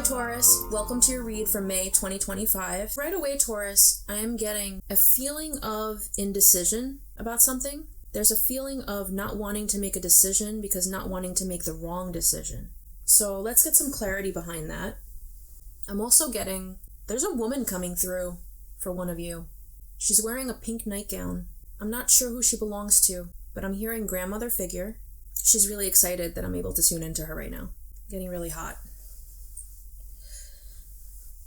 Taurus, welcome to your read for May 2025. Right away, Taurus, I am getting a feeling of indecision about something. There's a feeling of not wanting to make a decision because not wanting to make the wrong decision. So let's get some clarity behind that. I'm also getting, there's a woman coming through for one of you. She's wearing a pink nightgown. I'm not sure who she belongs to, but I'm hearing grandmother figure. She's really excited that I'm able to tune into her right now. Getting really hot.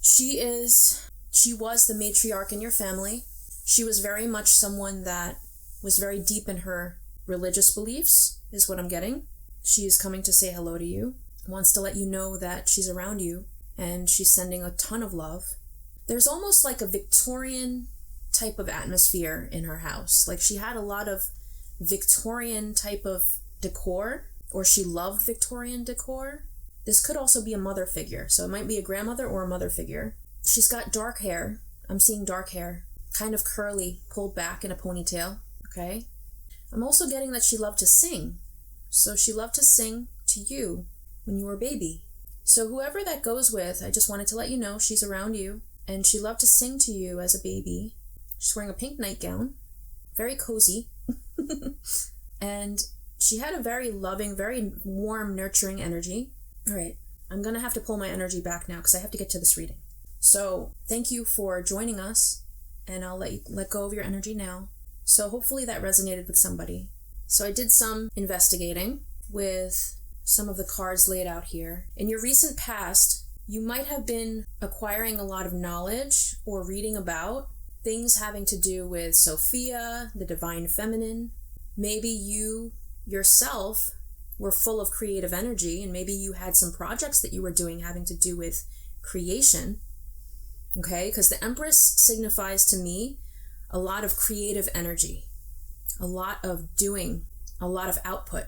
She was the matriarch in your family. She was very much someone that was very deep in her religious beliefs, is what I'm getting. She is coming to say hello to you, wants to let you know that she's around you, and she's sending a ton of love. There's almost like a Victorian type of atmosphere in her house. Like she had a lot of Victorian type of decor, or she loved Victorian decor. This could also be a mother figure, so it might be a grandmother or a mother figure. She's got dark hair. I'm seeing dark hair, kind of curly, pulled back in a ponytail, okay? I'm also getting that she loved to sing. So she loved to sing to you when you were a baby. So whoever that goes with, I just wanted to let you know she's around you, and she loved to sing to you as a baby. She's wearing a pink nightgown, very cozy, and she had a very loving, very warm, nurturing energy. All right, I'm going to have to pull my energy back now because I have to get to this reading. So thank you for joining us, and I'll let go of your energy now. So hopefully that resonated with somebody. So I did some investigating with some of the cards laid out here. In your recent past, you might have been acquiring a lot of knowledge or reading about things having to do with Sophia, the divine feminine. Maybe you yourself were full of creative energy, and maybe you had some projects that you were doing having to do with creation, okay? Because the Empress signifies to me a lot of creative energy, a lot of doing, a lot of output.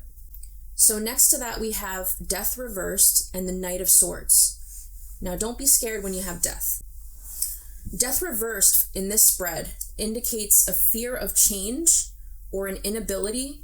So next to that, we have Death reversed and the Knight of Swords. Now, don't be scared when you have Death. Death reversed in this spread indicates a fear of change or an inability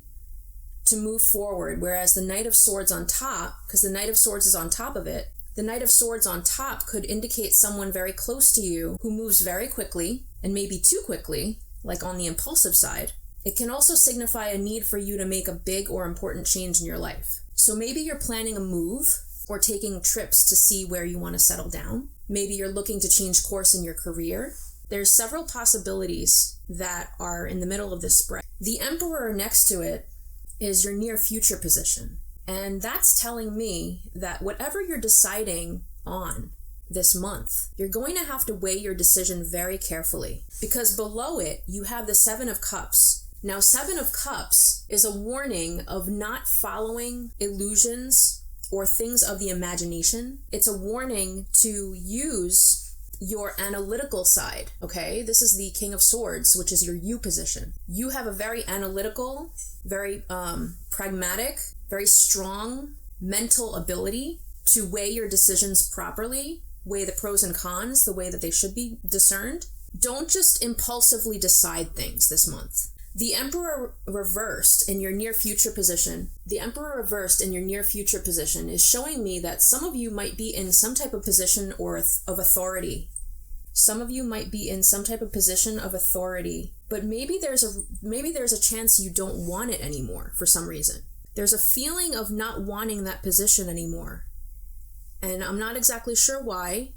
to move forward, whereas the Knight of Swords on top, because the Knight of Swords is on top of it, the Knight of Swords on top could indicate someone very close to you who moves very quickly, and maybe too quickly, like on the impulsive side. It can also signify a need for you to make a big or important change in your life. So maybe you're planning a move or taking trips to see where you want to settle down. Maybe you're looking to change course in your career. There's several possibilities that are in the middle of this spread. The Emperor next to it is your near future position. And that's telling me that whatever you're deciding on this month, you're going to have to weigh your decision very carefully, because below it, you have the Seven of Cups. Now, Seven of Cups is a warning of not following illusions or things of the imagination. It's a warning to use your analytical side, okay? This is the King of Swords, which is your you position. You have a very analytical, very pragmatic, very strong mental ability to weigh your decisions properly, weigh the pros and cons the way that they should be discerned. Don't just impulsively decide things this month. The Emperor reversed in your near future position, is showing me that some of you might be in some type of position or of authority. Some of you might be in some type of position of authority, but maybe there's a chance you don't want it anymore for some reason. There's a feeling of not wanting that position anymore. And I'm not exactly sure why.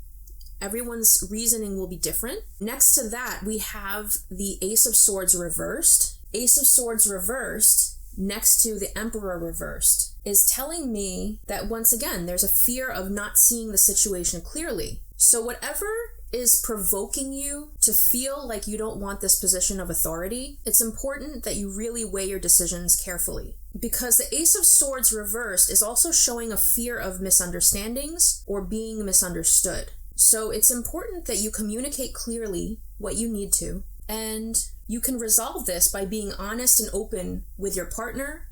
Everyone's reasoning will be different. Next to that, we have the Ace of Swords reversed. Ace of Swords reversed next to the Emperor reversed is telling me that once again, there's a fear of not seeing the situation clearly. So whatever is provoking you to feel like you don't want this position of authority, it's important that you really weigh your decisions carefully. Because the Ace of Swords reversed is also showing a fear of misunderstandings or being misunderstood. So it's important that you communicate clearly what you need to, and you can resolve this by being honest and open with your partner,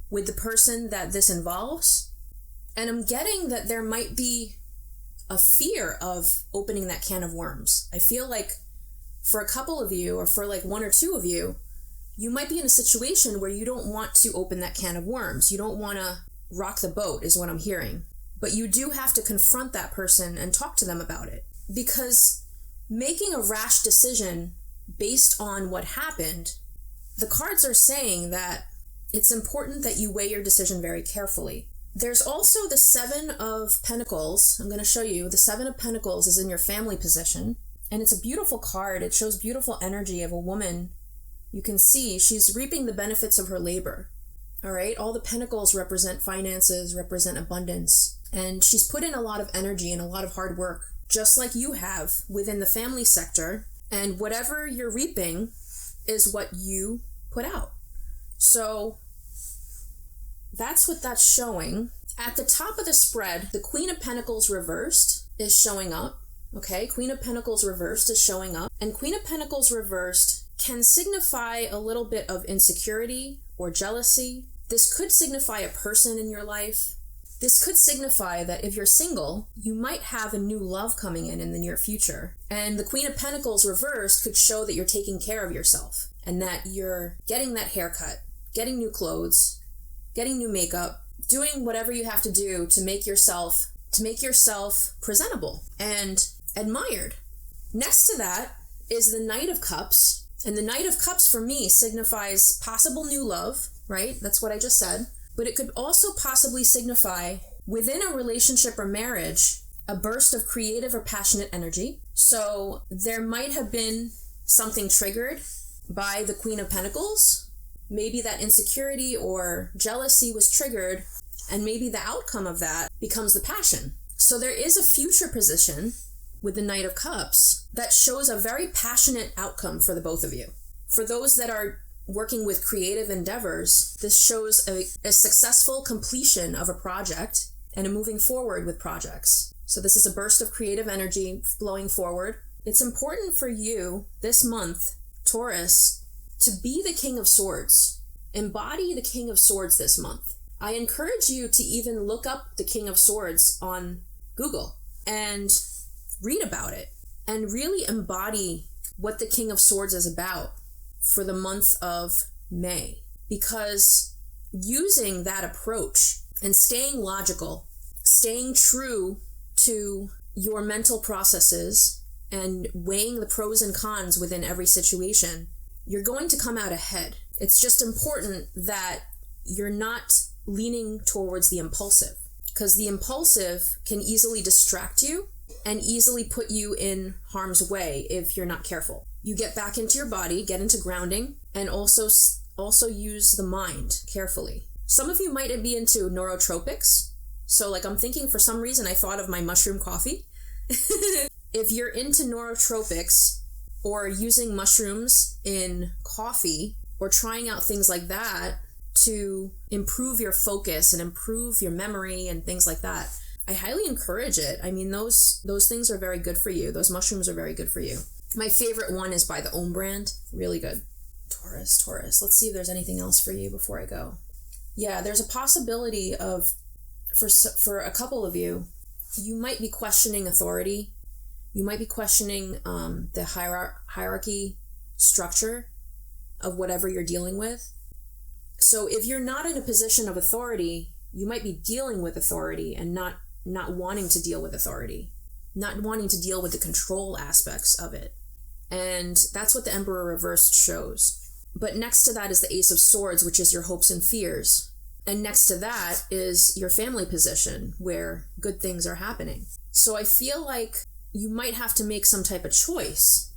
with the person that this involves. And I'm getting that there might be a fear of opening that can of worms. I feel like for a couple of you, or for like one or two of you, you might be in a situation where you don't want to open that can of worms. You don't want to rock the boat, is what I'm hearing. But you do have to confront that person and talk to them about it. Because making a rash decision based on what happened, the cards are saying that it's important that you weigh your decision very carefully. There's also the Seven of Pentacles. I'm going to show you. The Seven of Pentacles is in your family position. And it's a beautiful card. It shows beautiful energy of a woman. You can see she's reaping the benefits of her labor. All right? All the pentacles represent finances, represent abundance. And she's put in a lot of energy and a lot of hard work, just like you have within the family sector. And whatever you're reaping is what you put out. So that's what that's showing. At the top of the spread, the Queen of Pentacles reversed is showing up. Okay, Queen of Pentacles reversed is showing up. And Queen of Pentacles reversed can signify a little bit of insecurity or jealousy. This could signify a person in your life. This could signify that if you're single, you might have a new love coming in the near future. And the Queen of Pentacles reversed could show that you're taking care of yourself and that you're getting that haircut, getting new clothes, getting new makeup, doing whatever you have to do to make yourself presentable and admired. Next to that is the Knight of Cups. And the Knight of Cups for me signifies possible new love, right? That's what I just said. But it could also possibly signify within a relationship or marriage, a burst of creative or passionate energy. So there might have been something triggered by the Queen of Pentacles. Maybe that insecurity or jealousy was triggered, and maybe the outcome of that becomes the passion. So there is a future position with the Knight of Cups that shows a very passionate outcome for the both of you. For those that are working with creative endeavors, this shows a successful completion of a project and a moving forward with projects. So this is a burst of creative energy flowing forward. It's important for you this month, Taurus, to be the King of Swords. Embody the King of Swords this month. I encourage you to even look up the King of Swords on Google and read about it and really embody what the King of Swords is about for the month of May. Because using that approach and staying logical, staying true to your mental processes and weighing the pros and cons within every situation, you're going to come out ahead. It's just important that you're not leaning towards the impulsive, because the impulsive can easily distract you and easily put you in harm's way if you're not careful. You get back into your body, get into grounding, and also use the mind carefully. Some of you might be into neurotropics. So like I'm thinking for some reason I thought of my mushroom coffee. If you're into neurotropics or using mushrooms in coffee or trying out things like that to improve your focus and improve your memory and things like that, I highly encourage it. I mean, those things are very good for you. Those mushrooms are very good for you. My favorite one is by the Om brand. Really good. Taurus. Let's see if there's anything else for you before I go. Yeah, there's a possibility of, for a couple of you, you might be questioning authority. You might be questioning the hierarchy structure of whatever you're dealing with. So if you're not in a position of authority, you might be dealing with authority and not wanting to deal with authority, not wanting to deal with the control aspects of it. And that's what the Emperor reversed shows. But next to that is the Ace of Swords, which is your hopes and fears. And next to that is your family position, where good things are happening. So I feel like you might have to make some type of choice,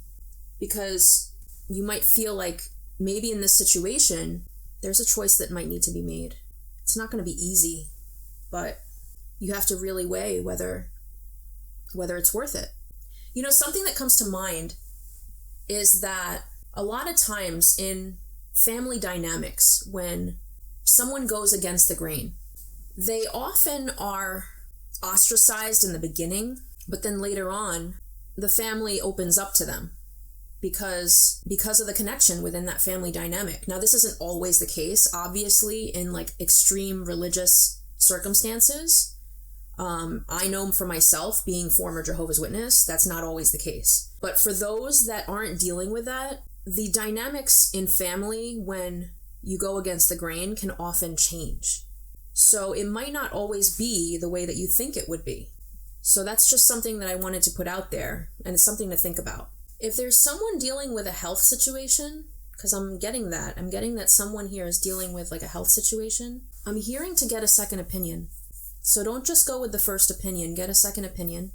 because you might feel like maybe in this situation, there's a choice that might need to be made. It's not going to be easy, but you have to really weigh whether it's worth it. You know, something that comes to mind is that a lot of times in family dynamics, when someone goes against the grain, they often are ostracized in the beginning, but then later on, the family opens up to them because of the connection within that family dynamic. Now, this isn't always the case, obviously, in like extreme religious circumstances. I know for myself, being former Jehovah's Witness, that's not always the case. But for those that aren't dealing with that, the dynamics in family when you go against the grain can often change. So it might not always be the way that you think it would be. So that's just something that I wanted to put out there, and it's something to think about. If there's someone dealing with a health situation, because I'm getting that someone here is dealing with like a health situation, I'm hearing to get a second opinion. So don't just go with the first opinion, get a second opinion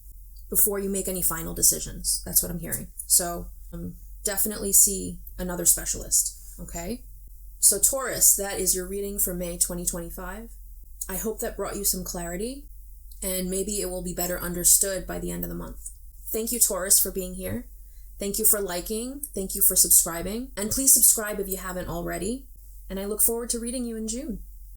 before you make any final decisions. That's what I'm hearing. So definitely see another specialist, okay? So Taurus, that is your reading for May 2025. I hope that brought you some clarity, and maybe it will be better understood by the end of the month. Thank you, Taurus, for being here. Thank you for liking. Thank you for subscribing. And please subscribe if you haven't already. And I look forward to reading you in June.